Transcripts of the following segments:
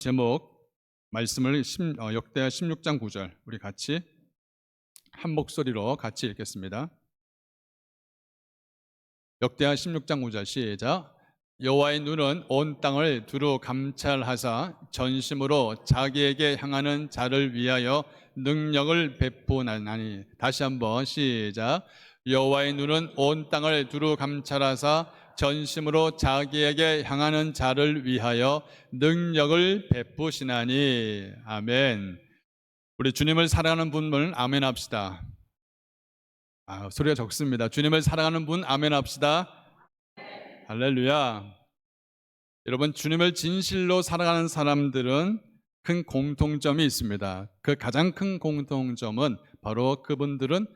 제목 말씀을 역대하 16장 9절 우리 같이 한 목소리로 같이 읽겠습니다. 역대하 16장 9절 시작. 여호와의 눈은 온 땅을 두루 감찰하사 전심으로 자기에게 향하는 자를 위하여 능력을 베푸나니. 다시 한번 시작. 여호와의 눈은 온 땅을 두루 감찰하사 전심으로 자기에게 향하는 자를 위하여 능력을 베푸시나니. 아멘. 우리 주님을 사랑하는 분들 아멘 합시다. 소리가 적습니다. 주님을 사랑하는 분 아멘 합시다. 할렐루야. 여러분, 주님을 진실로 사랑하는 사람들은 큰 공통점이 있습니다. 그 가장 큰 공통점은 바로 그분들은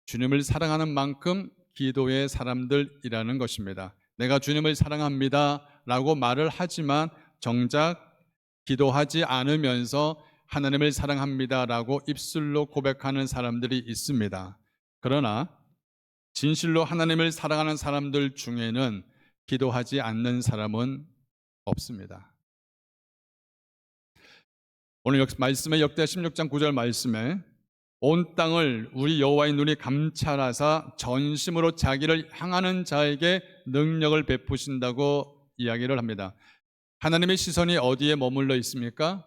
주님을 사랑하는 만큼 기도의 사람들이라는 것입니다. 내가 주님을 사랑합니다 라고 말을 하지만 정작 기도하지 않으면서 하나님을 사랑합니다 라고 입술로 고백하는 사람들이 있습니다. 그러나 진실로 하나님을 사랑하는 사람들 중에는 기도하지 않는 사람은 없습니다. 오늘 말씀의 역대하 16장 9절 말씀에 온 땅을 우리 여호와의 눈이 감찰하사 전심으로 자기를 향하는 자에게 능력을 베푸신다고 이야기를 합니다. 하나님의 시선이 어디에 머물러 있습니까?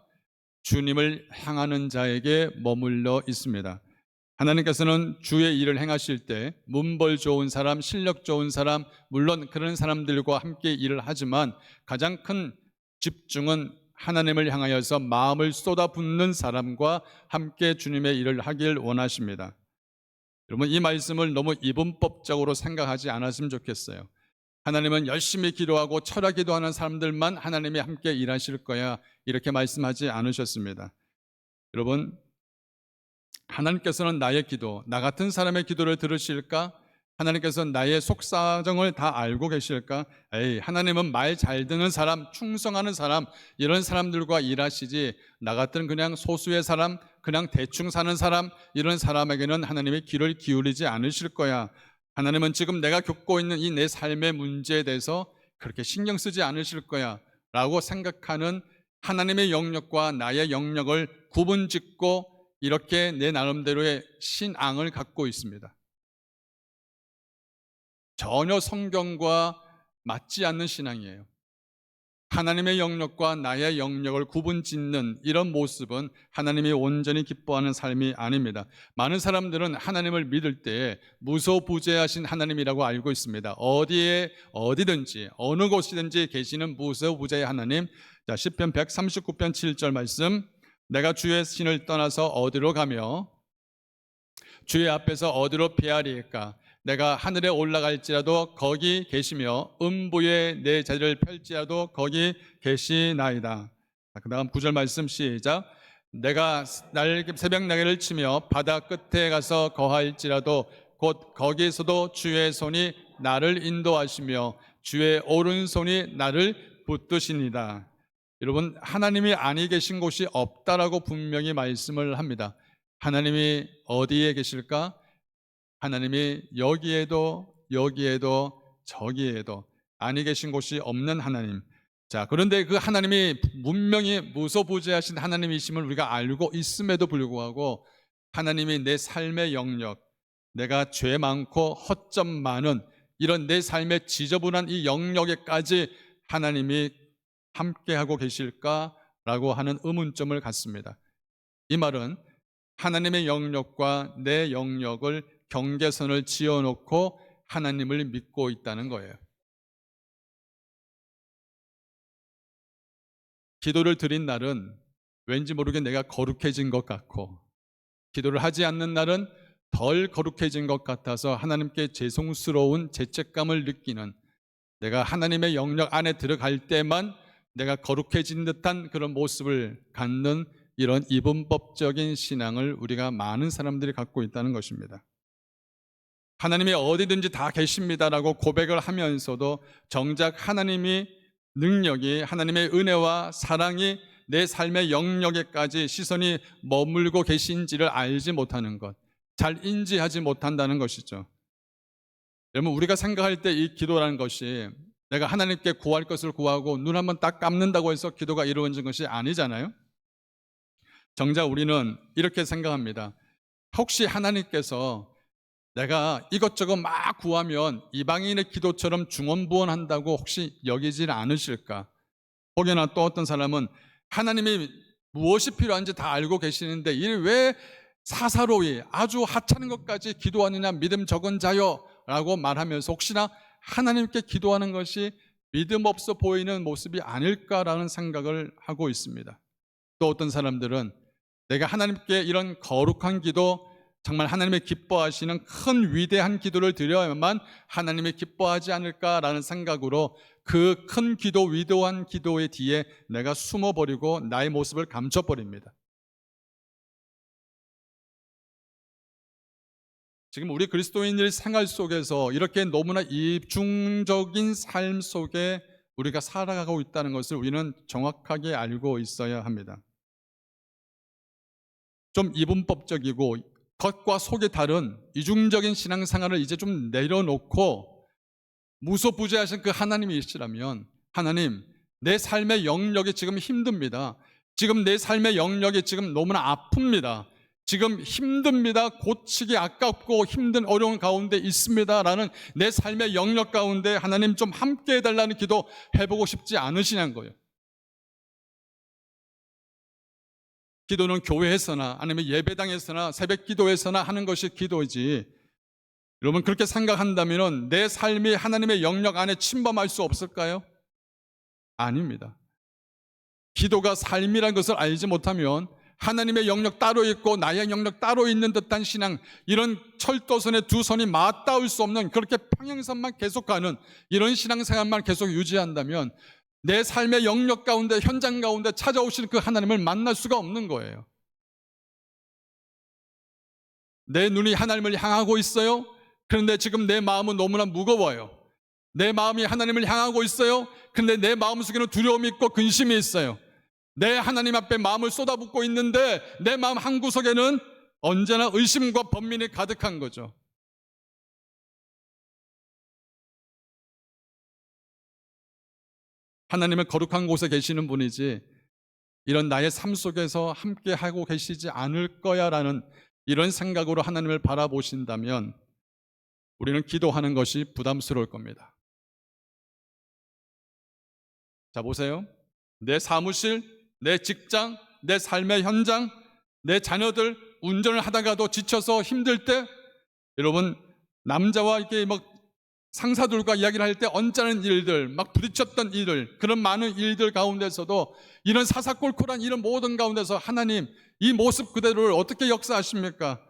주님을 향하는 자에게 머물러 있습니다. 하나님께서는 주의 일을 행하실 때 문벌 좋은 사람, 실력 좋은 사람, 물론 그런 사람들과 함께 일을 하지만 가장 큰 집중은 하나님을 향하여서 마음을 쏟아붓는 사람과 함께 주님의 일을 하길 원하십니다. 여러분, 이 말씀을 너무 이분법적으로 생각하지 않았으면 좋겠어요. 하나님은 열심히 기도하고 철야 기도하는 사람들만 하나님이 함께 일하실 거야, 이렇게 말씀하지 않으셨습니다. 여러분, 하나님께서는 나의 기도, 나 같은 사람의 기도를 들으실까? 하나님께서는 나의 속사정을 다 알고 계실까? 하나님은 말 잘 듣는 사람, 충성하는 사람, 이런 사람들과 일하시지 나 같은 그냥 소수의 사람, 그냥 대충 사는 사람, 이런 사람에게는 하나님의 귀를 기울이지 않으실 거야. 하나님은 지금 내가 겪고 있는 이 내 삶의 문제에 대해서 그렇게 신경 쓰지 않으실 거야 라고 생각하는 하나님의 영역과 나의 영역을 구분짓고 이렇게 내 나름대로의 신앙을 갖고 있습니다. 전혀 성경과 맞지 않는 신앙이에요. 하나님의 영역과 나의 영역을 구분짓는 이런 모습은 하나님이 온전히 기뻐하는 삶이 아닙니다. 많은 사람들은 하나님을 믿을 때 무소부재하신 하나님이라고 알고 있습니다. 어디든지 어느 곳이든지 계시는 무소부재의 하나님. 자, 시편 139편 7절 말씀. 내가 주의 신을 떠나서 어디로 가며 주의 앞에서 어디로 피하리까? 내가 하늘에 올라갈지라도 거기 계시며 음부에 내 자리를 펼지라도 거기 계시나이다. 그 다음 9절 말씀 시작. 내가 새벽 날개를 치며 바다 끝에 가서 거할지라도 곧 거기에서도 주의 손이 나를 인도하시며 주의 오른손이 나를 붙드시니라. 여러분, 하나님이 아니 계신 곳이 없다라고 분명히 말씀을 합니다. 하나님이 어디에 계실까? 하나님이 여기에도 저기에도 아니 계신 곳이 없는 하나님. 자, 그런데 그 하나님이 분명히 무소부재하신 하나님이심을 우리가 알고 있음에도 불구하고 하나님이 내 삶의 영역, 내가 죄 많고 허점 많은 이런 내 삶의 지저분한 이 영역에까지 하나님이 함께하고 계실까라고 하는 의문점을 갖습니다. 이 말은 하나님의 영역과 내 영역을 경계선을 지어놓고 하나님을 믿고 있다는 거예요. 기도를 드린 날은 왠지 모르게 내가 거룩해진 것 같고, 기도를 하지 않는 날은 덜 거룩해진 것 같아서 하나님께 죄송스러운 죄책감을 느끼는, 내가 하나님의 영역 안에 들어갈 때만 내가 거룩해진 듯한 그런 모습을 갖는 이런 이분법적인 신앙을 우리가 많은 사람들이 갖고 있다는 것입니다. 하나님이 어디든지 다 계십니다라고 고백을 하면서도 정작 하나님이 능력이, 하나님의 은혜와 사랑이 내 삶의 영역에까지 시선이 머물고 계신지를 알지 못하는 것, 잘 인지하지 못한다는 것이죠. 여러분, 우리가 생각할 때 이 기도라는 것이 내가 하나님께 구할 것을 구하고 눈 한번 딱 감는다고 해서 기도가 이루어진 것이 아니잖아요. 정작 우리는 이렇게 생각합니다. 혹시 하나님께서 내가 이것저것 막 구하면 이방인의 기도처럼 중언부언한다고 혹시 여기질 않으실까? 혹여나 또 어떤 사람은 하나님이 무엇이 필요한지 다 알고 계시는데 왜 사사로이 아주 하찮은 것까지 기도하느냐 믿음 적은 자요 라고 말하면서 혹시나 하나님께 기도하는 것이 믿음 없어 보이는 모습이 아닐까라는 생각을 하고 있습니다. 또 어떤 사람들은 내가 하나님께 이런 거룩한 기도, 정말 하나님의 기뻐하시는 큰 위대한 기도를 드려야만 하나님이 기뻐하지 않을까라는 생각으로 그 큰 기도, 위대한 기도의 뒤에 내가 숨어버리고 나의 모습을 감춰버립니다. 지금 우리 그리스도인들 생활 속에서 이렇게 너무나 이중적인 삶 속에 우리가 살아가고 있다는 것을 우리는 정확하게 알고 있어야 합니다. 좀 이분법적이고 겉과 속이 다른 이중적인 신앙생활을 이제 좀 내려놓고 무소부재하신 그 하나님이시라면, 하나님, 내 삶의 영역이 지금 힘듭니다. 지금 내 삶의 영역이 지금 너무나 아픕니다. 지금 힘듭니다. 고치기 아깝고 힘든 어려운 가운데 있습니다. 라는 내 삶의 영역 가운데 하나님 좀 함께 해달라는 기도 해보고 싶지 않으시냐는 거예요. 기도는 교회에서나 아니면 예배당에서나 새벽 기도에서나 하는 것이 기도이지, 여러분 그렇게 생각한다면 내 삶이 하나님의 영역 안에 침범할 수 없을까요? 아닙니다. 기도가 삶이라는 것을 알지 못하면 하나님의 영역 따로 있고 나의 영역 따로 있는 듯한 신앙, 이런 철도선의 두 선이 맞닿을 수 없는 그렇게 평행선만 계속 가는 이런 신앙생활만 계속 유지한다면 내 삶의 영역 가운데, 현장 가운데 찾아오시는 그 하나님을 만날 수가 없는 거예요. 내 눈이 하나님을 향하고 있어요. 그런데 지금 내 마음은 너무나 무거워요. 내 마음이 하나님을 향하고 있어요. 그런데 내 마음속에는 두려움이 있고 근심이 있어요. 내 하나님 앞에 마음을 쏟아붓고 있는데 내 마음 한구석에는 언제나 의심과 번민이 가득한 거죠. 하나님은 거룩한 곳에 계시는 분이지 이런 나의 삶 속에서 함께 하고 계시지 않을 거야 라는 이런 생각으로 하나님을 바라보신다면 우리는 기도하는 것이 부담스러울 겁니다. 자, 보세요. 내 사무실, 내 직장, 내 삶의 현장, 내 자녀들 운전을 하다가도 지쳐서 힘들 때, 여러분 남자와 이렇게 막 상사들과 이야기를 할 때 언짢은 일들, 막 부딪혔던 일들, 그런 많은 일들 가운데서도 이런 사사꼴꼴한 이런 모든 가운데서 하나님 이 모습 그대로를 어떻게 역사하십니까?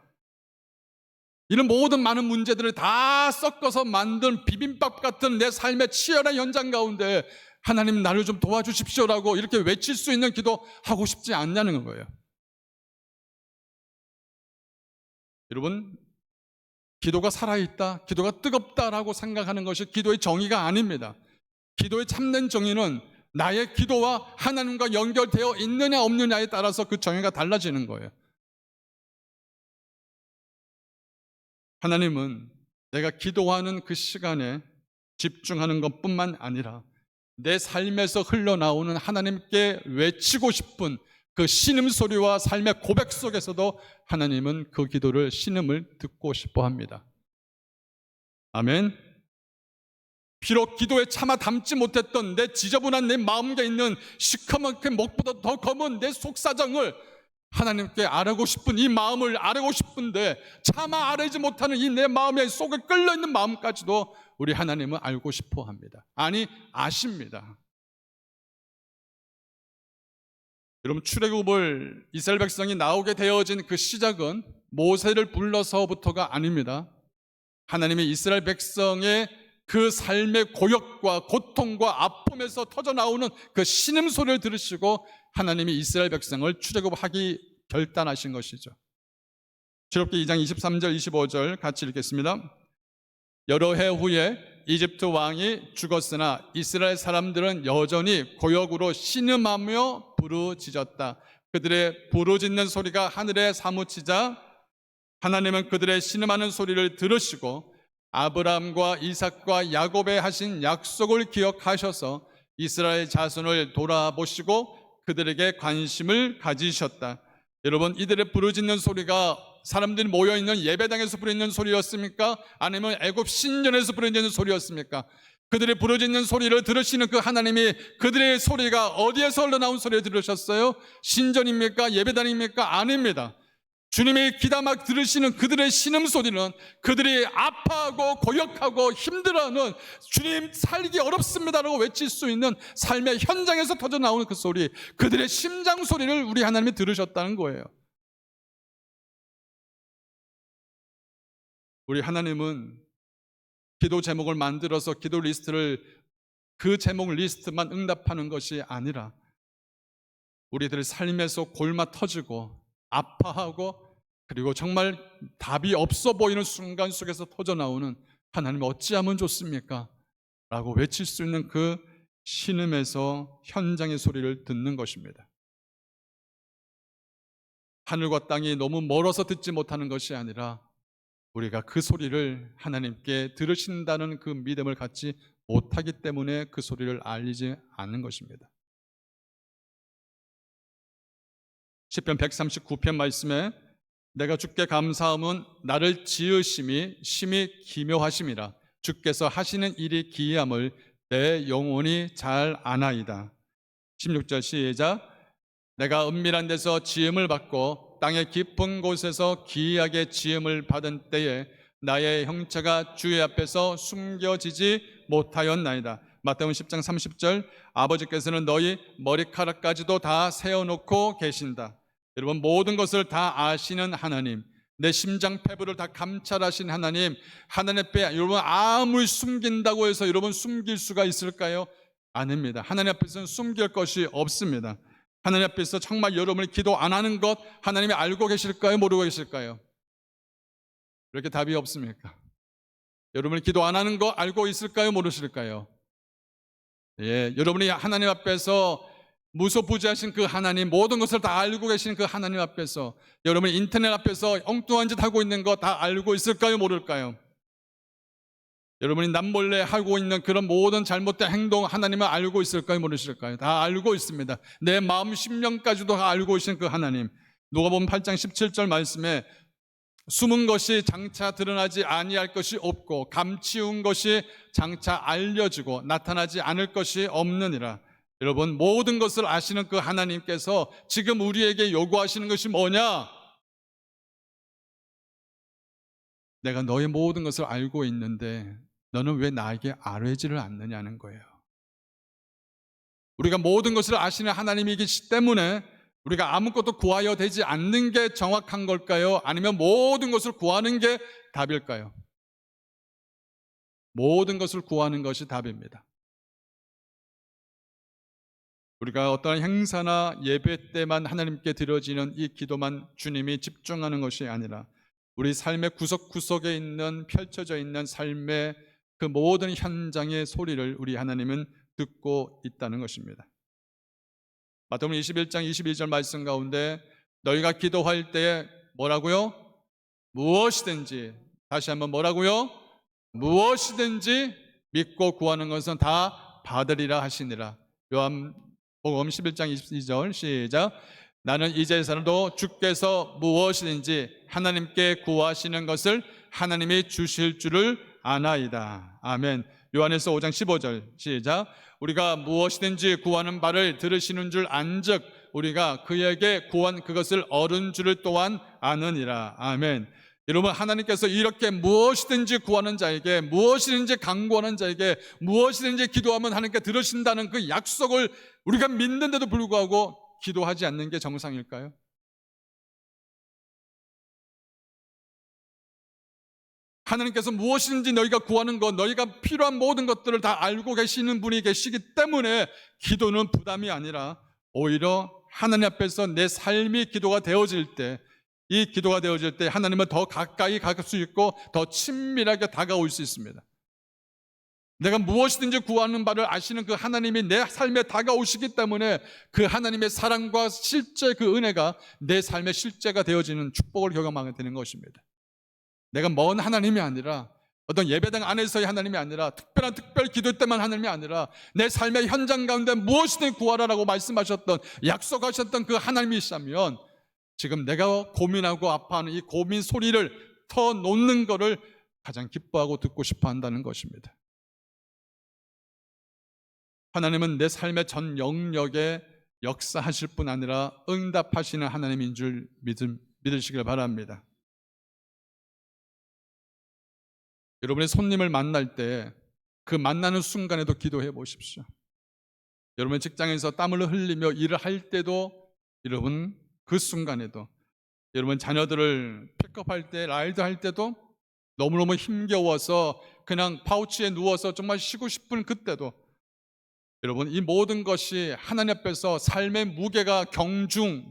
이런 모든 많은 문제들을 다 섞어서 만든 비빔밥 같은 내 삶의 치열한 현장 가운데 하나님 나를 좀 도와주십시오라고 이렇게 외칠 수 있는 기도 하고 싶지 않냐는 거예요. 여러분, 기도가 살아있다, 기도가 뜨겁다라고 생각하는 것이 기도의 정의가 아닙니다. 기도의 참된 정의는 나의 기도와 하나님과 연결되어 있느냐 없느냐에 따라서 그 정의가 달라지는 거예요. 하나님은 내가 기도하는 그 시간에 집중하는 것뿐만 아니라 내 삶에서 흘러나오는 하나님께 외치고 싶은 그 신음소리와 삶의 고백 속에서도 하나님은 그 기도를 신음을 듣고 싶어 합니다. 아멘. 비록 기도에 참아 담지 못했던 내 지저분한 내 마음에 있는 시커멓게 목보다 더 검은 내 속사정을 하나님께 아뢰고 싶은 이 마음을 아뢰고 싶은데 차마 아뢰지 못하는 이 내 마음의 속에 끌려있는 마음까지도 우리 하나님은 알고 싶어 합니다. 아니, 아십니다. 여러분, 출애굽을 이스라엘 백성이 나오게 되어진 그 시작은 모세를 불러서부터가 아닙니다. 하나님이 이스라엘 백성의 그 삶의 고역과 고통과 아픔에서 터져나오는 그 신음소리를 들으시고 하나님이 이스라엘 백성을 출애굽하기 결단하신 것이죠. 출애굽기 2장 23절 25절 같이 읽겠습니다. 여러 해 후에 이집트 왕이 죽었으나 이스라엘 사람들은 여전히 고역으로 신음하며 부르짖었다. 그들의 부르짖는 소리가 하늘에 사무치자 하나님은 그들의 신음하는 소리를 들으시고 아브라함과 이삭과 야곱에 하신 약속을 기억하셔서 이스라엘 자손을 돌아보시고 그들에게 관심을 가지셨다. 여러분, 이들의 부르짖는 소리가 사람들이 모여있는 예배당에서 부르짖는 소리였습니까? 아니면 애굽 신전에서 부르짖는 소리였습니까? 그들의 부르짖는 소리를 들으시는 그 하나님이 그들의 소리가 어디에서 흘러나온 소리를 들으셨어요? 신전입니까? 예배당입니까? 아닙니다. 주님이 귀담아 들으시는 그들의 신음소리는 그들이 아파하고 고역하고 힘들어하는, 주님 살기 어렵습니다라고 외칠 수 있는 삶의 현장에서 터져나오는 그 소리, 그들의 심장 소리를 우리 하나님이 들으셨다는 거예요. 우리 하나님은 기도 제목을 만들어서 기도 리스트를, 그 제목 리스트만 응답하는 것이 아니라 우리들의 삶에서 골마 터지고 아파하고 그리고 정말 답이 없어 보이는 순간 속에서 터져나오는 하나님 어찌하면 좋습니까? 라고 외칠 수 있는 그 신음에서 현장의 소리를 듣는 것입니다. 하늘과 땅이 너무 멀어서 듣지 못하는 것이 아니라 우리가 그 소리를 하나님께 들으신다는 그 믿음을 갖지 못하기 때문에 그 소리를 알리지 않는 것입니다. 시편 139편 말씀에 내가 주께 감사함은 나를 지으심이 심히 기묘하심이라. 주께서 하시는 일이 기이함을 내 영혼이 잘 아나이다. 16절 시작. 내가 은밀한 데서 지음을 받고 땅의 깊은 곳에서 기이하게 지음을 받은 때에 나의 형체가 주의 앞에서 숨겨지지 못하였나이다. 마태복음 10장 30절. 아버지께서는 너희 머리카락까지도 다 세어놓고 계신다. 여러분, 모든 것을 다 아시는 하나님, 내 심장 패부를 다 감찰하신 하나님, 하나님 앞에 여러분 아무리 숨긴다고 해서 여러분 숨길 수가 있을까요? 아닙니다. 하나님 앞에서는 숨길 것이 없습니다. 하나님 앞에서 정말 여러분이 기도 안 하는 것 하나님이 알고 계실까요? 모르고 계실까요? 왜 이렇게 답이 없습니까? 여러분이 기도 안 하는 거 알고 있을까요? 모르실까요? 예, 여러분이 하나님 앞에서 무소부지하신 그 하나님, 모든 것을 다 알고 계신 그 하나님 앞에서 여러분이 인터넷 앞에서 엉뚱한 짓 하고 있는 거 다 알고 있을까요? 모를까요? 여러분이 남몰래 하고 있는 그런 모든 잘못된 행동 하나님은 알고 있을까요? 모르실까요? 다 알고 있습니다. 내 마음 심령까지도 다 알고 계신 그 하나님. 누가복음 8장 17절 말씀에 숨은 것이 장차 드러나지 아니할 것이 없고 감추운 것이 장차 알려지고 나타나지 않을 것이 없느니라. 여러분, 모든 것을 아시는 그 하나님께서 지금 우리에게 요구하시는 것이 뭐냐? 내가 너의 모든 것을 알고 있는데 너는 왜 나에게 아뢰지를 않느냐는 거예요. 우리가 모든 것을 아시는 하나님이기 때문에 우리가 아무것도 구하여 되지 않는 게 정확한 걸까요? 아니면 모든 것을 구하는 게 답일까요? 모든 것을 구하는 것이 답입니다. 우리가 어떠한 행사나 예배 때만 하나님께 드려지는 이 기도만 주님이 집중하는 것이 아니라 우리 삶의 구석구석에 있는, 펼쳐져 있는 삶의 그 모든 현장의 소리를 우리 하나님은 듣고 있다는 것입니다. 마태복음 21장 22절 말씀 가운데 너희가 기도할 때에 뭐라고요? 무엇이든지, 다시 한번 뭐라고요? 무엇이든지 믿고 구하는 것은 다 받으리라 하시니라. 요한복음 11장 22절 시작. 나는 이제서라도 주께서 무엇이든지 하나님께 구하시는 것을 하나님이 주실 줄을 아나이다. 아멘. 요한에서 5장 15절 시작. 우리가 무엇이든지 구하는 바를 들으시는 줄 안즉 우리가 그에게 구한 그것을 얻은 줄을 또한 아느니라. 아멘. 여러분, 하나님께서 이렇게 무엇이든지 구하는 자에게, 무엇이든지 간구하는 자에게, 무엇이든지 기도하면 하나님께 들으신다는 그 약속을 우리가 믿는데도 불구하고 기도하지 않는 게 정상일까요? 하나님께서 무엇이든지 너희가 구하는 것, 너희가 필요한 모든 것들을 다 알고 계시는 분이 계시기 때문에 기도는 부담이 아니라 오히려 하나님 앞에서 내 삶이 기도가 되어질 때, 이 기도가 되어질 때 하나님은 더 가까이 갈 수 있고 더 친밀하게 다가올 수 있습니다. 내가 무엇이든지 구하는 바를 아시는 그 하나님이 내 삶에 다가오시기 때문에 그 하나님의 사랑과 실제 그 은혜가 내 삶의 실제가 되어지는 축복을 경험하게 되는 것입니다. 내가 먼 하나님이 아니라 어떤 예배당 안에서의 하나님이 아니라 특별한 특별 기도 때만 하나님이 아니라 내 삶의 현장 가운데 무엇이든 구하라라고 말씀하셨던 약속하셨던 그 하나님이시라면 지금 내가 고민하고 아파하는 이 고민 소리를 터놓는 것을 가장 기뻐하고 듣고 싶어 한다는 것입니다. 하나님은 내 삶의 전 영역에 역사하실 뿐 아니라 응답하시는 하나님인 줄 믿으시길 바랍니다. 여러분의 손님을 만날 때 그 만나는 순간에도 기도해 보십시오. 여러분 직장에서 땀을 흘리며 일을 할 때도 여러분 그 순간에도 여러분 자녀들을 픽업할 때 라이드 할 때도 너무너무 힘겨워서 그냥 파우치에 누워서 정말 쉬고 싶은 그때도 여러분 이 모든 것이 하나님 앞에서 삶의 무게가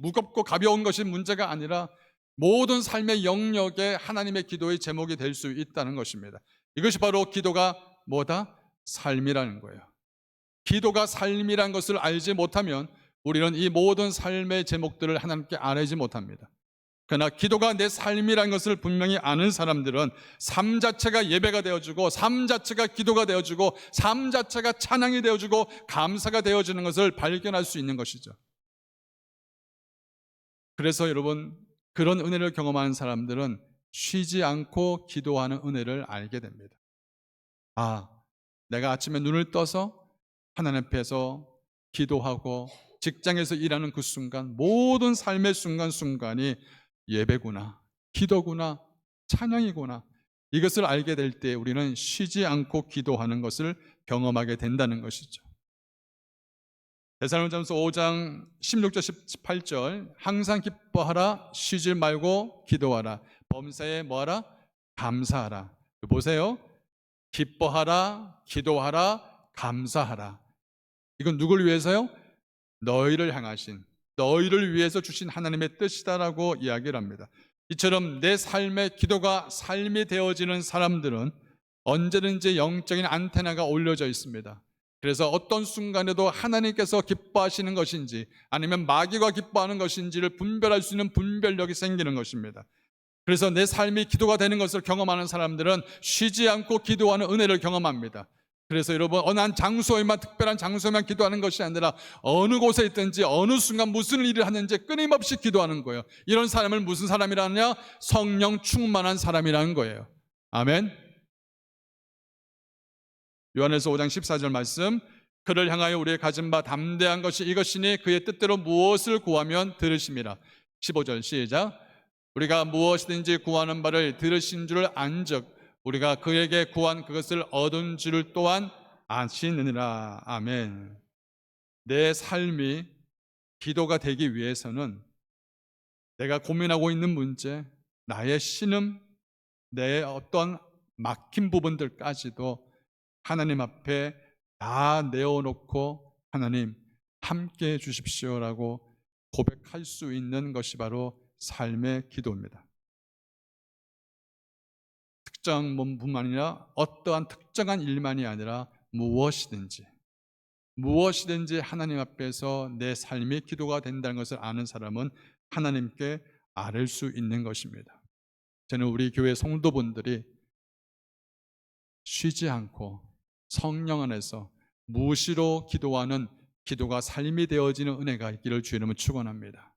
무겁고 가벼운 것이 문제가 아니라 모든 삶의 영역에 하나님의 기도의 제목이 될 수 있다는 것입니다. 이것이 바로 기도가 뭐다? 삶이라는 거예요. 기도가 삶이라는 것을 알지 못하면 우리는 이 모든 삶의 제목들을 하나님께 아뢰지 못합니다. 그러나 기도가 내 삶이라는 것을 분명히 아는 사람들은 삶 자체가 예배가 되어주고 삶 자체가 기도가 되어주고 삶 자체가 찬양이 되어주고 감사가 되어지는 것을 발견할 수 있는 것이죠. 그래서 여러분 그런 은혜를 경험하는 사람들은 쉬지 않고 기도하는 은혜를 알게 됩니다. 아, 내가 아침에 눈을 떠서 하나님 앞에서 기도하고 직장에서 일하는 그 순간 모든 삶의 순간순간이 예배구나, 기도구나, 찬양이구나 이것을 알게 될 때 우리는 쉬지 않고 기도하는 것을 경험하게 된다는 것이죠. 데살로니가전서 5장 16절 18절 항상 기뻐하라 쉬지 말고 기도하라 범사에 뭐하라? 감사하라. 보세요. 기뻐하라 기도하라 감사하라. 이건 누굴 위해서요? 너희를 향하신 너희를 위해서 주신 하나님의 뜻이다라고 이야기를 합니다. 이처럼 내 삶의 기도가 삶이 되어지는 사람들은 언제든지 영적인 안테나가 올려져 있습니다. 그래서 어떤 순간에도 하나님께서 기뻐하시는 것인지 아니면 마귀가 기뻐하는 것인지를 분별할 수 있는 분별력이 생기는 것입니다. 그래서 내 삶이 기도가 되는 것을 경험하는 사람들은 쉬지 않고 기도하는 은혜를 경험합니다. 그래서 여러분 어느 한 장소에만 특별한 장소에만 기도하는 것이 아니라 어느 곳에 있든지 어느 순간 무슨 일을 하는지 끊임없이 기도하는 거예요. 이런 사람을 무슨 사람이라느냐? 성령 충만한 사람이라는 거예요. 아멘. 요한일서 5장 14절 말씀 그를 향하여 우리의 가진 바 담대한 것이 이것이니 그의 뜻대로 무엇을 구하면 들으심이라. 15절 시작. 우리가 무엇이든지 구하는 바를 들으신 줄을 안즉 우리가 그에게 구한 그것을 얻은 줄을 또한 아시느니라. 아멘. 내 삶이 기도가 되기 위해서는 내가 고민하고 있는 문제, 나의 신음, 내 어떤 막힌 부분들까지도 하나님 앞에 다 내어놓고 하나님 함께 해 주십시오라고 고백할 수 있는 것이 바로 삶의 기도입니다. 특정 몸뿐만 아니라 어떠한 특정한 일만이 아니라 무엇이든지 하나님 앞에서 내 삶이 기도가 된다는 것을 아는 사람은 하나님께 아뢰 수 있는 것입니다. 저는 우리 교회 성도분들이 쉬지 않고 성령 안에서 무시로 기도하는 기도가 삶이 되어지는 은혜가 있기를 주의 이름으로 축원합니다.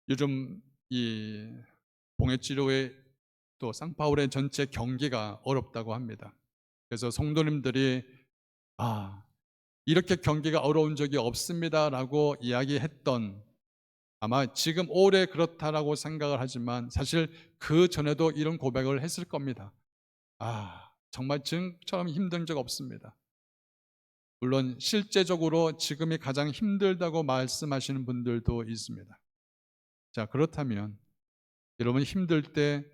요즘 이 봉해치료의 또 쌍파울의 전체 경기가 어렵다고 합니다. 그래서 성도님들이 이렇게 경기가 어려운 적이 없습니다라고 이야기했던 아마 지금 올해 그렇다라고 생각을 하지만 사실 그 전에도 이런 고백을 했을 겁니다. 정말 지금처럼 힘든 적 없습니다. 물론 실제적으로 지금이 가장 힘들다고 말씀하시는 분들도 있습니다. 자, 그렇다면 여러분 힘들 때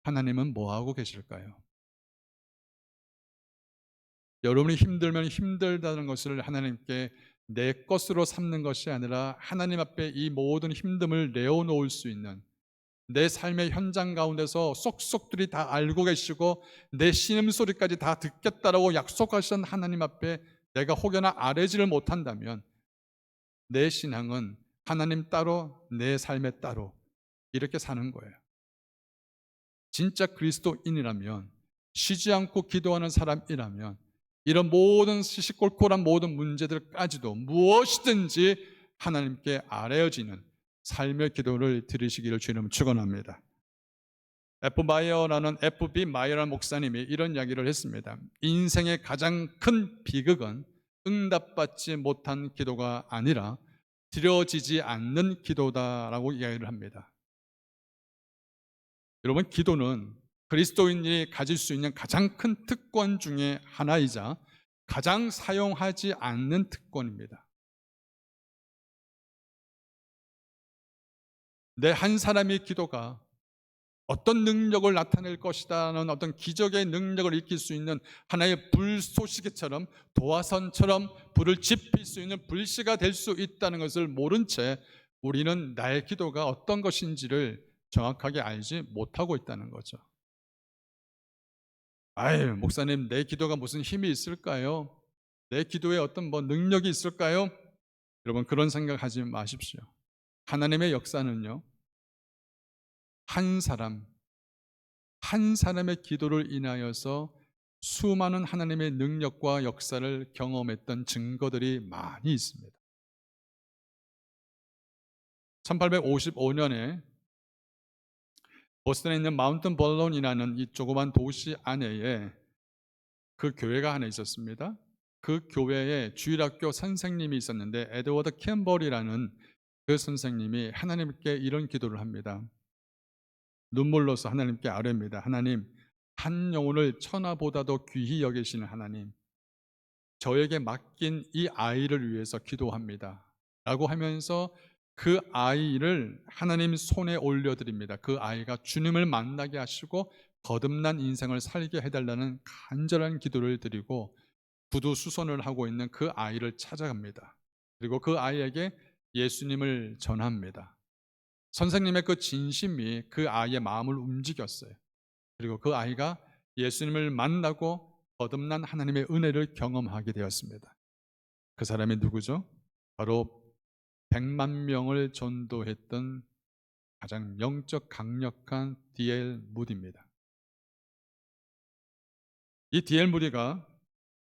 하나님은 뭐 하고 계실까요? 여러분이 힘들면 힘들다는 것을 하나님께 내 것으로 삼는 것이 아니라 하나님 앞에 이 모든 힘듦을 내어놓을 수 있는 내 삶의 현장 가운데서 쏙쏙들이 다 알고 계시고 내 신음소리까지 다 듣겠다라고 약속하신 하나님 앞에 내가 혹여나 아뢰지를 못한다면 내 신앙은 하나님 따로 내 삶에 따로 이렇게 사는 거예요. 진짜 그리스도인이라면, 쉬지 않고 기도하는 사람이라면 이런 모든 시시콜콜한 모든 문제들까지도 무엇이든지 하나님께 아뢰어지는 삶의 기도를 드리시기를 주님 축원합니다. FB 마이어라는 목사님이 이런 이야기를 했습니다. 인생의 가장 큰 비극은 응답받지 못한 기도가 아니라 드려지지 않는 기도다라고 이야기를 합니다. 여러분, 기도는 그리스도인이 가질 수 있는 가장 큰 특권 중에 하나이자 가장 사용하지 않는 특권입니다. 내 한 사람의 기도가 어떤 능력을 나타낼 것이다는 어떤 기적의 능력을 익힐 수 있는 하나의 불쏘시개처럼, 도화선처럼 불을 지필 수 있는 불씨가 될 수 있다는 것을 모른 채 우리는 나의 기도가 어떤 것인지를 정확하게 알지 못하고 있다는 거죠. 아유, 목사님, 내 기도가 무슨 힘이 있을까요? 내 기도에 어떤 능력이 있을까요? 여러분, 그런 생각하지 마십시오. 하나님의 역사는요, 한 사람의 기도를 인하여서 수많은 하나님의 능력과 역사를 경험했던 증거들이 많이 있습니다. 1855년에 보스턴에 있는 마운튼 벌론이라는 이 조그만 도시 안에 그 교회가 하나 있었습니다. 그 교회에 주일학교 선생님이 있었는데, 에드워드 캠벌이라는 그 선생님이 하나님께 이런 기도를 합니다. 눈물로서 하나님께 아뢰입니다. 하나님, 한 영혼을 천하보다도 귀히 여기시는 하나님, 저에게 맡긴 이 아이를 위해서 기도합니다 라고 하면서 그 아이를 하나님 손에 올려드립니다. 그 아이가 주님을 만나게 하시고 거듭난 인생을 살게 해달라는 간절한 기도를 드리고 구두 수선을 하고 있는 그 아이를 찾아갑니다. 그리고 그 아이에게 예수님을 전합니다. 선생님의 그 진심이 그 아이의 마음을 움직였어요. 그리고 그 아이가 예수님을 만나고 거듭난 하나님의 은혜를 경험하게 되었습니다. 그 사람이 누구죠? 바로 100만 명을 전도했던 가장 영적 강력한 D.L. 무디입니다. 이 D.L. 무디가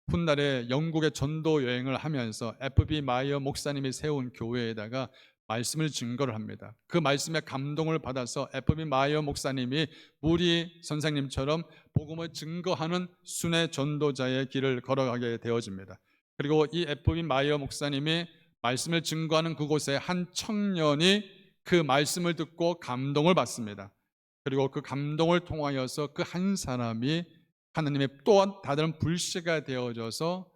훗날에 영국의 전도 여행을 하면서 FB 마이어 목사님이 세운 교회에다가 말씀을 증거를 합니다. 그 말씀에 감동을 받아서 FB 마이어 목사님이 무디 선생님처럼 복음을 증거하는 순회 전도자의 길을 걸어가게 되어집니다. 그리고 이 FB 마이어 목사님이 말씀을 증거하는 그곳에 한 청년이 그 말씀을 듣고 감동을 받습니다. 그리고 그 감동을 통하여서 그 한 사람이 하나님의 또한 다른 불씨가 되어져서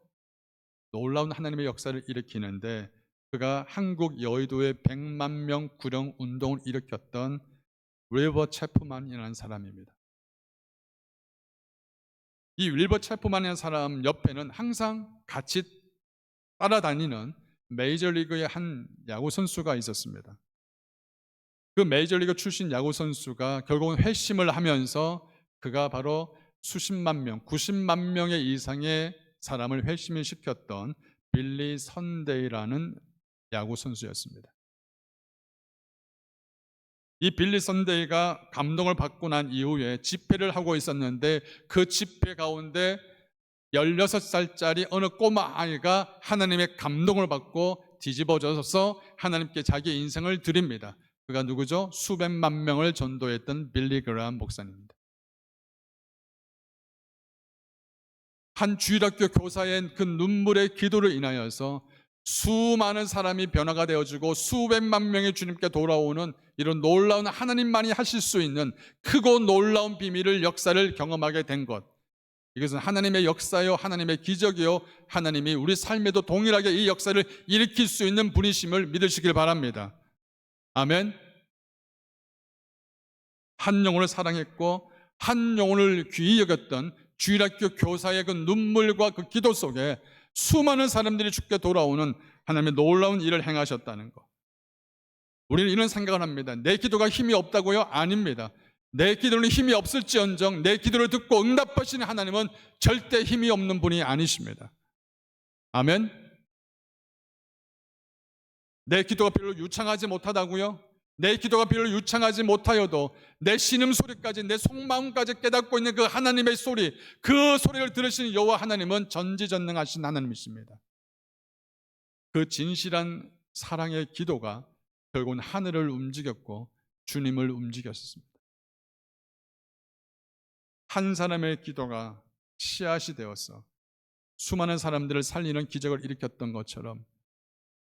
놀라운 하나님의 역사를 일으키는데, 그가 한국 여의도의 100만 명 구령 운동을 일으켰던 윌버 체프만이라는 사람입니다. 이 윌버 체프만이라는 사람 옆에는 항상 같이 따라다니는 메이저리그의 한 야구 선수가 있었습니다. 그 메이저리그 출신 야구 선수가 결국은 회심을 하면서 그가 바로 수십만 명, 90만 명의 이상의 사람을 회심을 시켰던 빌리 선데이라는 야구 선수였습니다. 이 빌리 선데이가 감동을 받고 난 이후에 집회를 하고 있었는데, 그 집회 가운데 16살짜리 어느 꼬마 아이가 하나님의 감동을 받고 뒤집어져서 하나님께 자기 인생을 드립니다. 그가 누구죠? 수백만 명을 전도했던 빌리 그라함 목사님입니다. 한 주일학교 교사의 그 눈물의 기도를 인하여서 수많은 사람이 변화가 되어지고 수백만 명의 주님께 돌아오는 이런 놀라운, 하나님만이 하실 수 있는 크고 놀라운 비밀을, 역사를 경험하게 된 것, 이것은 하나님의 역사요, 하나님의 기적이요, 하나님이 우리 삶에도 동일하게 이 역사를 일으킬 수 있는 분이심을 믿으시길 바랍니다. 아멘. 한 영혼을 사랑했고 한 영혼을 귀히 여겼던 주일학교 교사의 그 눈물과 그 기도 속에 수많은 사람들이 주께 돌아오는 하나님의 놀라운 일을 행하셨다는 것. 우리는 이런 생각을 합니다. 내 기도가 힘이 없다고요? 아닙니다. 내 기도는 힘이 없을지언정 내 기도를 듣고 응답하시는 하나님은 절대 힘이 없는 분이 아니십니다. 아멘. 내 기도가 별로 유창하지 못하다고요? 내 기도가 비록 유창하지 못하여도 내 신음소리까지, 내 속마음까지 깨닫고 있는 그 하나님의 소리, 그 소리를 들으시는 여호와 하나님은 전지전능하신 하나님이십니다. 그 진실한 사랑의 기도가 결국은 하늘을 움직였고 주님을 움직였습니다. 한 사람의 기도가 씨앗이 되어서 수많은 사람들을 살리는 기적을 일으켰던 것처럼,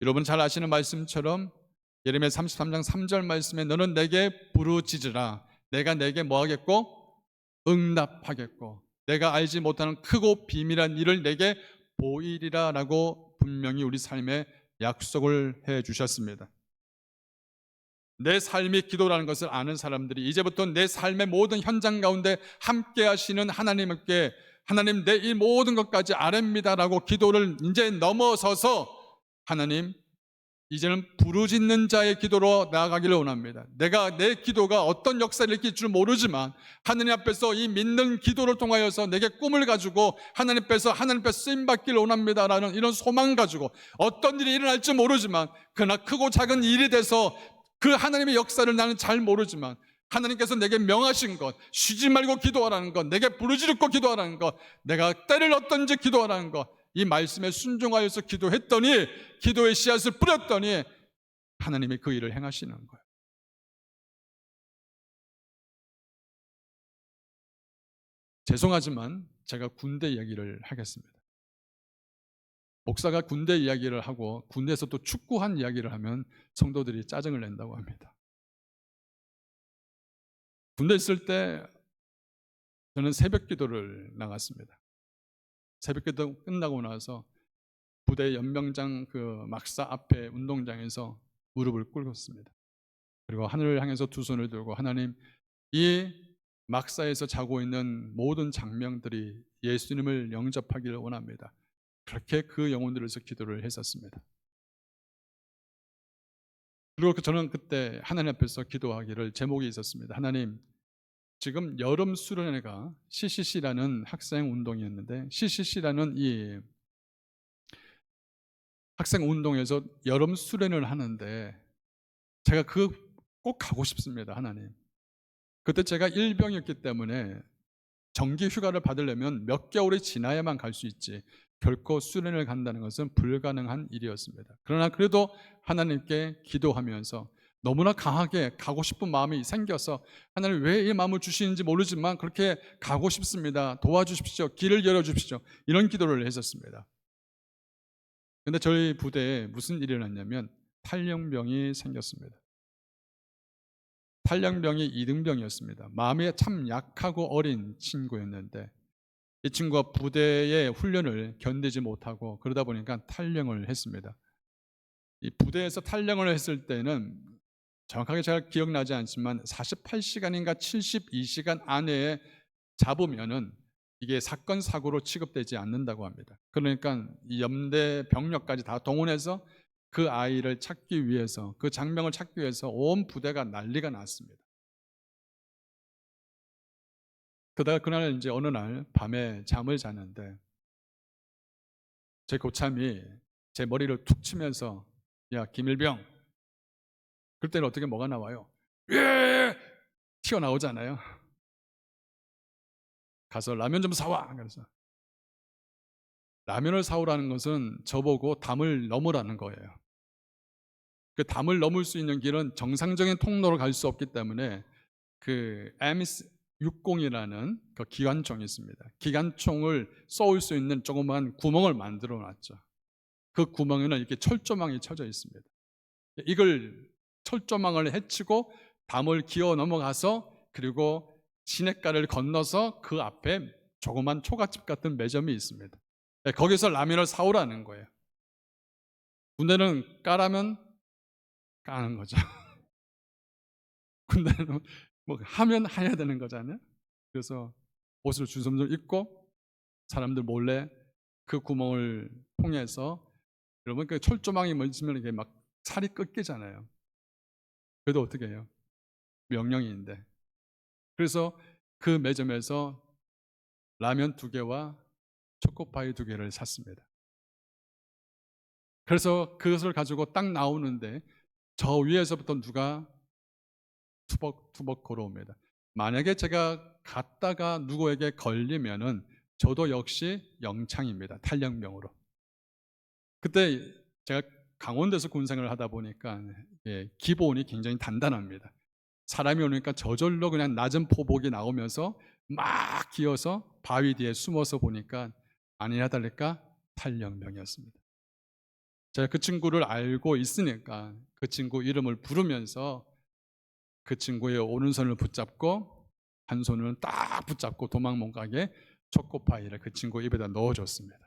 여러분 잘 아시는 말씀처럼 예레미야 33장 3절 말씀에 너는 내게 부르짖으라. 내가 내게 뭐 하겠고? 응답하겠고 내가 알지 못하는 크고 비밀한 일을 내게 보이리라 라고 분명히 우리 삶에 약속을 해 주셨습니다. 내 삶이 기도라는 것을 아는 사람들이 이제부터 내 삶의 모든 현장 가운데 함께 하시는 하나님께 하나님 내 이 모든 것까지 아뢰입니다라고 기도를 이제 넘어서서 하나님 이제는 부르짖는 자의 기도로 나아가기를 원합니다. 내가 내 기도가 어떤 역사를 일으킬 줄 모르지만 하나님 앞에서 이 믿는 기도를 통하여서 내게 꿈을 가지고 하나님 앞에서 쓰임받기를 원합니다라는 이런 소망 가지고 어떤 일이 일어날지 모르지만 그러나 크고 작은 일이 돼서 그 하나님의 역사를 나는 잘 모르지만 하나님께서 내게 명하신 것, 쉬지 말고 기도하라는 것, 내게 부르짖고 기도하라는 것, 내가 때를 얻든지 기도하라는 것, 이 말씀에 순종하여서 기도했더니 기도의 씨앗을 뿌렸더니 하나님이 그 일을 행하시는 거예요. 죄송하지만 제가 군대 이야기를 하겠습니다. 목사가 군대 이야기를 하고 군대에서 또 축구한 이야기를 하면 성도들이 짜증을 낸다고 합니다. 군대 있을 때 저는 새벽 기도를 나갔습니다. 새벽 기도 끝나고 나서 부대 연명장 그 막사 앞에 운동장에서 무릎을 꿇었습니다. 그리고 하늘을 향해서 두 손을 들고 하나님, 이 막사에서 자고 있는 모든 장병들이 예수님을 영접하기를 원합니다. 그렇게 그 영혼들을 위해서 기도를 했었습니다. 그리고 저는 그때 하나님 앞에서 기도하기를 제목이 있었습니다. 하나님, 지금 여름 수련회가 CCC라는 학생 운동이었는데 CCC라는 이 학생 운동에서 여름 수련을 하는데 제가 꼭 가고 싶습니다. 하나님. 그때 제가 일병이었기 때문에 정기 휴가를 받으려면 몇 개월이 지나야만 갈 수 있지 결코 수련을 간다는 것은 불가능한 일이었습니다. 그러나 그래도 하나님께 기도하면서 너무나 강하게 가고 싶은 마음이 생겨서 하나님 왜 이 마음을 주시는지 모르지만 그렇게 가고 싶습니다. 도와주십시오. 길을 열어주십시오. 이런 기도를 했었습니다. 그런데 저희 부대에 무슨 일이 일어났냐면 탈영병이 생겼습니다. 탈영병이 2등병이었습니다. 마음이 참 약하고 어린 친구였는데 이 친구가 부대의 훈련을 견디지 못하고 그러다 보니까 탈영을 했습니다. 이 부대에서 탈영을 했을 때는 정확하게 잘 기억나지 않지만 48시간인가 72시간 안에 잡으면은 이게 사건 사고로 취급되지 않는다고 합니다. 그러니까 이 연대 병력까지 다 동원해서 그 아이를 찾기 위해서, 그 장병을 찾기 위해서 온 부대가 난리가 났습니다. 그러다가 그날 이제 어느 날 밤에 잠을 자는데 제 고참이 제 머리를 툭 치면서 야 김일병, 그럴 때는 어떻게 뭐가 나와요? 예! 튀어나오잖아요. 가서 라면 좀 사와. 그래서 라면을 사오라는 것은 저보고 담을 넘으라는 거예요. 그 담을 넘을 수 있는 길은 정상적인 통로로 갈 수 없기 때문에 그 MS-60이라는 그 기관총이 있습니다. 기관총을 쏘을 수 있는 조그만 구멍을 만들어 놨죠. 그 구멍에는 이렇게 철조망이 쳐져 있습니다. 이걸 철조망을 헤치고 담을 기어 넘어가서 그리고 시냇가를 건너서 그 앞에 조그만 초가집 같은 매점이 있습니다. 거기서 라면을 사오라는 거예요. 군대는 까라면 까는 거죠. 군대는 뭐 하면 해야 되는 거잖아요. 그래서 옷을 주섬주섬 입고 사람들 몰래 그 구멍을 통해서, 여러분 그 철조망이 뭐 있으면 이게 막 살이 꺾이잖아요. 그래도 어떻게 해요? 명령인데. 그래서 그 매점에서 라면 2개와 초코파이 2개를 샀습니다. 그래서 그것을 가지고 딱 나오는데 저 위에서부터 누가 투벅투벅 걸어옵니다. 만약에 제가 갔다가 누구에게 걸리면은 저도 역시 영창입니다. 탈영병으로. 그때 제가 강원도에서 군생활을 하다 보니까 기본이 굉장히 단단합니다. 사람이 오니까 저절로 그냥 낮은 포복이 나오면서 막 기어서 바위 뒤에 숨어서 보니까 아니나 다를까 탈영병이었습니다. 제가 그 친구를 알고 있으니까 그 친구 이름을 부르면서 그 친구의 오른손을 붙잡고 한 손을 딱 붙잡고 도망 못 가게 초코파이를 그 친구 입에다 넣어줬습니다.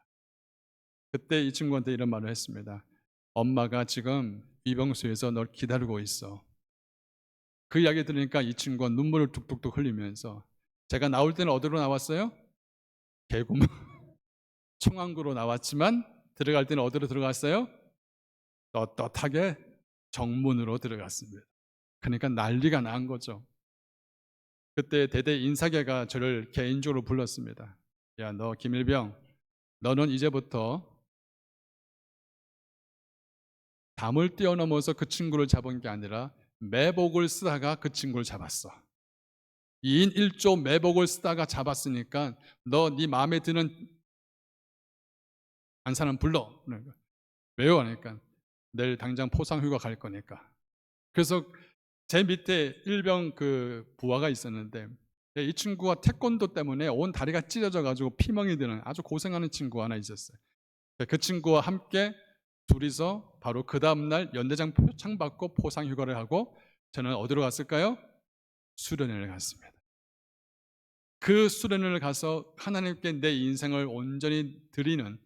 그때 이 친구한테 이런 말을 했습니다. 엄마가 지금 이병수에서 널 기다리고 있어. 그 이야기 들으니까 이 친구가 눈물을 뚝뚝뚝 흘리면서 제가 나올 때는 어디로 나왔어요? 개구멍 청왕구로 나왔지만 들어갈 때는 어디로 들어갔어요? 떳떳하게 정문으로 들어갔습니다. 그러니까 난리가 난 거죠. 그때 대대 인사계가 저를 개인적으로 불렀습니다. 야, 너 김일병, 너는 이제부터 담을 뛰어넘어서 그 친구를 잡은 게 아니라 매복을 쓰다가 그 친구를 잡았어. 2인 1조 매복을 쓰다가 잡았으니까 너 네 마음에 드는 한 사람 불러. 왜요? 하니까 내일 당장 포상휴가 갈 거니까. 그래서 제 밑에 일병 그 부하가 있었는데 이 친구가 태권도 때문에 온 다리가 찢어져 가지고 피멍이 드는 아주 고생하는 친구 하나 있었어요. 그 친구와 함께 둘이서 바로 그 다음날 연대장 표창 받고 포상휴가를 하고 저는 어디로 갔을까요? 수련회를 갔습니다. 그 수련회를 가서 하나님께 내 인생을 온전히 드리는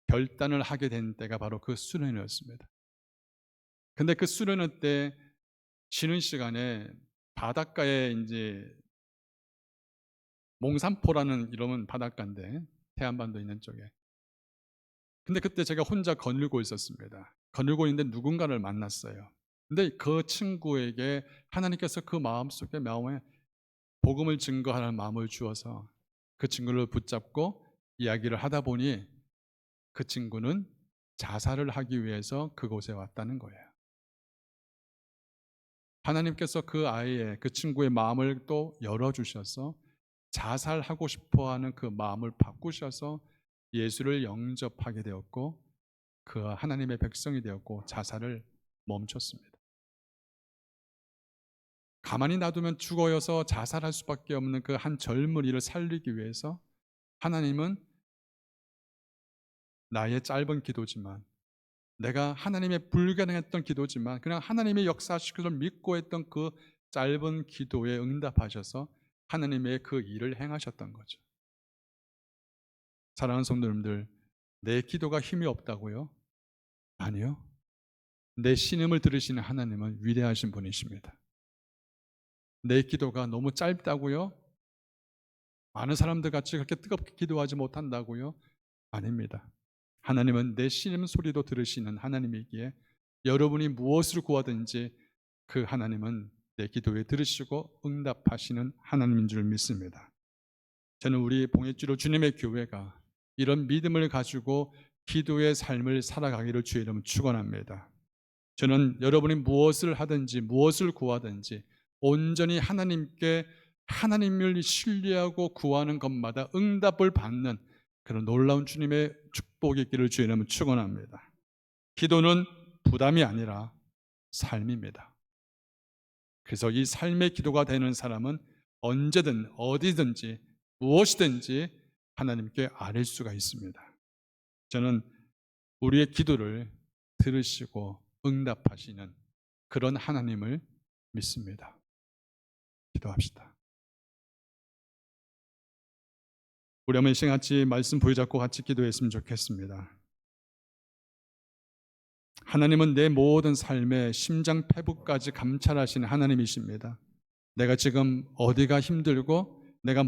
결단을 하게 된 때가 바로 그 수련회였습니다. 근데 그 수련회 때 쉬는 시간에 바닷가에 이제 몽산포라는 이름은 바닷가인데 태안반도 있는 쪽에. 근데 그때 제가 혼자 거닐고 있었습니다. 거닐고 있는데 누군가를 만났어요. 근데 그 친구에게 하나님께서 그 마음속에 마음에 복음을 증거하는 마음을 주어서 그 친구를 붙잡고 이야기를 하다 보니 그 친구는 자살을 하기 위해서 그곳에 왔다는 거예요. 하나님께서 그 아이의 그 친구의 마음을 또 열어주셔서 자살하고 싶어하는 그 마음을 바꾸셔서 예수를 영접하게 되었고 그 하나님의 백성이 되었고 자살을 멈췄습니다. 가만히 놔두면 죽어서 자살할 수밖에 없는 그 한 젊은이를 살리기 위해서 하나님은 나의 짧은 기도지만 내가 하나님의 불가능했던 기도지만 그냥 하나님의 역사하실 것을 믿고 했던 그 짧은 기도에 응답하셔서 하나님의 그 일을 행하셨던 거죠. 사랑하는 성도님들, 내 기도가 힘이 없다고요? 아니요. 내 신음을 들으시는 하나님은 위대하신 분이십니다. 내 기도가 너무 짧다고요? 많은 사람들 같이 그렇게 뜨겁게 기도하지 못한다고요? 아닙니다. 하나님은 내 신음 소리도 들으시는 하나님이기에 여러분이 무엇을 구하든지 그 하나님은 내 기도에 들으시고 응답하시는 하나님인 줄 믿습니다. 저는 우리 봉해주로 주님의 교회가 이런 믿음을 가지고 기도의 삶을 살아가기를 주의 이름으로 축원합니다. 저는 여러분이 무엇을 하든지 무엇을 구하든지 온전히 하나님께 하나님을 신뢰하고 구하는 것마다 응답을 받는 그런 놀라운 주님의 축복이 있기를 주의 이름으로 축원합니다. 기도는 부담이 아니라 삶입니다. 그래서 이 삶의 기도가 되는 사람은 언제든 어디든지 무엇이든지 하나님께 아뢰 수가 있습니다. 저는 우리의 기도를 들으시고 응답하시는 그런 하나님을 믿습니다. 기도합시다. 우리 한번 이 시간 같이 말씀 부여잡고 같이 기도했으면 좋겠습니다. 하나님은 내 모든 삶의 심장폐부까지 감찰하시는 하나님이십니다. 내가 지금 어디가 힘들고 내가